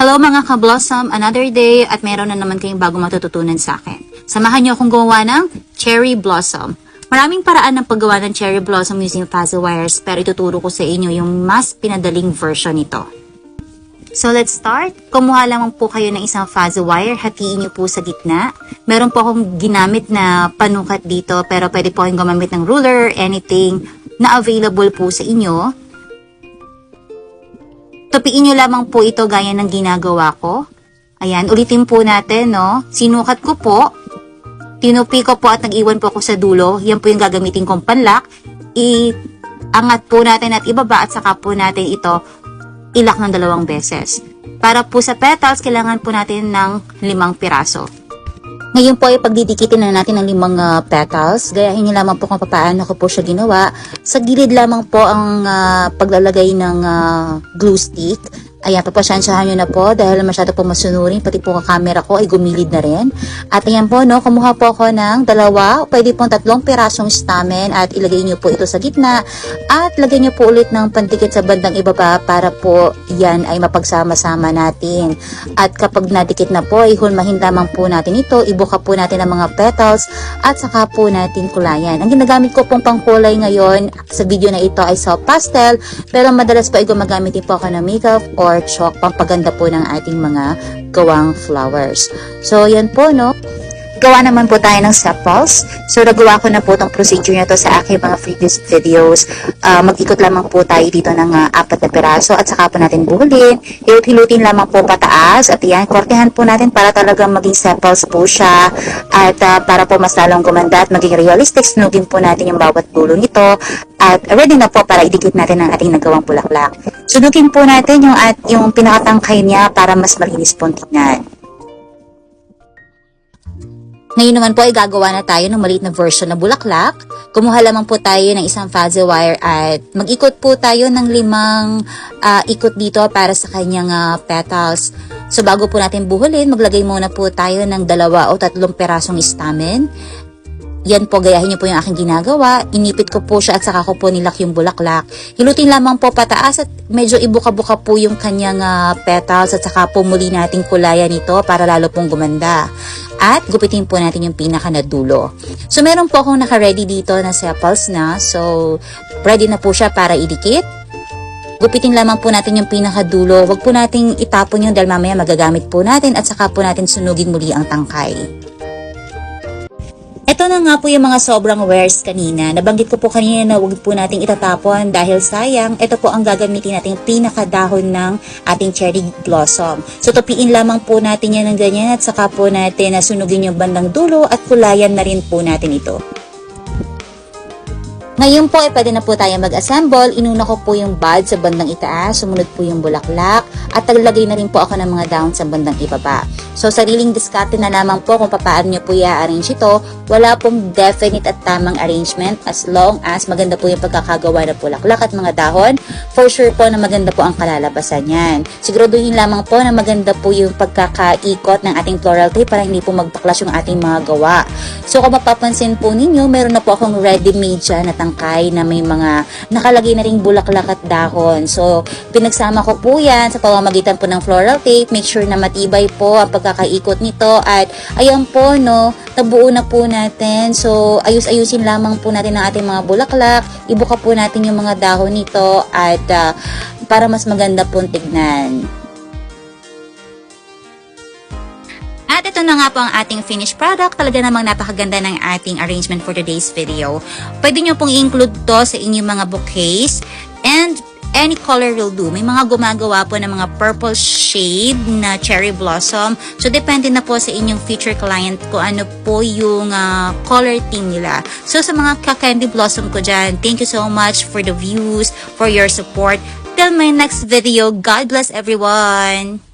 Hello mga ka-blossom, another day at meron na naman kayong bago matututunan sa akin. Samahan niyo akong gumawa ng cherry blossom. Maraming paraan ng paggawa ng cherry blossom using fuzzy wires pero ituturo ko sa inyo yung mas pinadaling version nito. So let's start. Kumuha lamang po kayo ng isang fuzzy wire, hatiin niyo po sa gitna. Meron po akong ginamit na panukat dito pero pwede po kayong gumamit ng ruler, anything na available po sa inyo. Tupiin nyo lamang po ito gaya ng ginagawa ko. Ayan, ulitin po natin, no? Sinukat ko po. Tinupi ko po at nag-iwan po ako sa dulo. Yan po yung gagamitin kong panlock. Iangat po natin at ibaba at saka po natin ito ilak ng 2 beses. Para po sa petals, kailangan po natin ng 5 piraso. Ngayon po ay pagdidikitin na natin ng 5 petals. Gayahin niyo lamang po kung paano ko po siya ginawa. Sa gilid lamang po ang paglalagay ng glue stick. Ayan, papasyansyahan nyo na po dahil masyado po masunurin. Pati po ang camera ko ay gumilid na rin. At ayan po, no, kumuha po ako ng 2, pwede pong 3 pirasong stamen at ilagay nyo po ito sa gitna. At lagay nyo po ulit ng pandikit sa bandang ibaba para po yan ay mapagsama-sama natin. At kapag nadikit na po, ay hulmahin lamang po natin ito. Ibuka po natin ang mga petals at saka po natin kulayan. Ang ginagamit ko pong pangkulay ngayon sa video na ito ay soft pastel. Pero madalas po ay gumagamit din po ako ng makeup or chalk, pampaganda po ng ating mga gawang flowers. So, yan po, no? Gawa naman po tayo ng sepals. So, nagawa ko na po itong procedure na to sa aking mga previous videos. Mag-ikot lamang po tayo dito ng 4 na piraso at saka po natin buhulin. Hilut-hilutin lamang po pataas at yan, kortehan po natin para talagang maging sepals po siya at para po mas lalong gumanda at maging realistic, sunugin po natin yung bawat dulo nito at ready na po para idikit natin ang ating nagawang bulaklak. Sunugin po natin yung pinakatangkay niya para mas malinis po tingnan. Ngayon naman po ay gagawa na tayo ng maliit na version na bulaklak. Kumuha lamang po tayo ng isang fuzzy wire at mag-ikot po tayo ng 5 ikot dito para sa kanyang petals. So bago po natin buhulin, maglagay muna po tayo ng 2 o 3 pirasong stamen. Yan po, gayahin niyo po yung aking ginagawa. Inipit ko po siya at saka ko po nilak yung bulaklak. Hilutin lamang po pataas at medyo ibuka-buka po yung kanyang petals at saka po muli nating kulayan ito para lalo pong gumanda. At gupitin po natin yung pinaka na dulo. So meron po akong naka-ready dito na sepals na. So ready na po siya para idikit. Gupitin lamang po natin yung pinaka-dulo. Huwag po nating itapon yun dahil mamaya magagamit po natin at saka po natin sunugin muli ang tangkay. Ito na nga po yung mga sobrang wares kanina. Nabanggit ko po kanina na huwag po nating itatapon dahil sayang. Ito po ang gagamitin nating pinakadahon ng ating cherry blossom. So tupiin lamang po natin yan ng ganyan at saka po natin sunugin yung bandang dulo at kulayan na rin po natin ito. Ngayon po ay pwede na po tayo mag-assemble. Inuna ko po yung bud sa bandang itaas, sumunod po yung bulaklak, at taglagay na rin po ako ng mga dahon sa bandang ibaba. So sariling diskarte na lamang po kung paano nyo po i-arrange ito. Wala pong definite at tamang arrangement as long as maganda po yung pagkakagawa ng bulaklak at mga dahon. For sure po na maganda po ang kalalabasan yan. Siguraduhin lamang po na maganda po yung pagkakaikot ng ating floral tape para hindi po magpaklas yung ating mga gawa. So kung mapapansin po ninyo, meron na po akong ready-made dyan na tangkay na may mga nakalagay na ring bulaklak at dahon. So pinagsama ko po yan sa pamamagitan po ng floral tape. Make sure na matibay po ang pagkakaikot nito at ayan po, no, tabuo na po natin. So ayus-ayusin lamang po natin ang ating mga bulaklak. Ibuka po natin yung mga dahon nito at para mas maganda po tignan. At ito na nga po ang ating finished product. Talaga namang napakaganda ng ating arrangement for today's video. Pwede nyo pong i-include to sa inyong mga bouquets and any color will do. May mga gumagawa po ng mga purple shade na cherry blossom. So, depende na po sa inyong future client kung ano po yung color theme nila. So, sa mga ka-candy blossom ko dyan, thank you so much for the views, for your support. Till my next video, God bless everyone!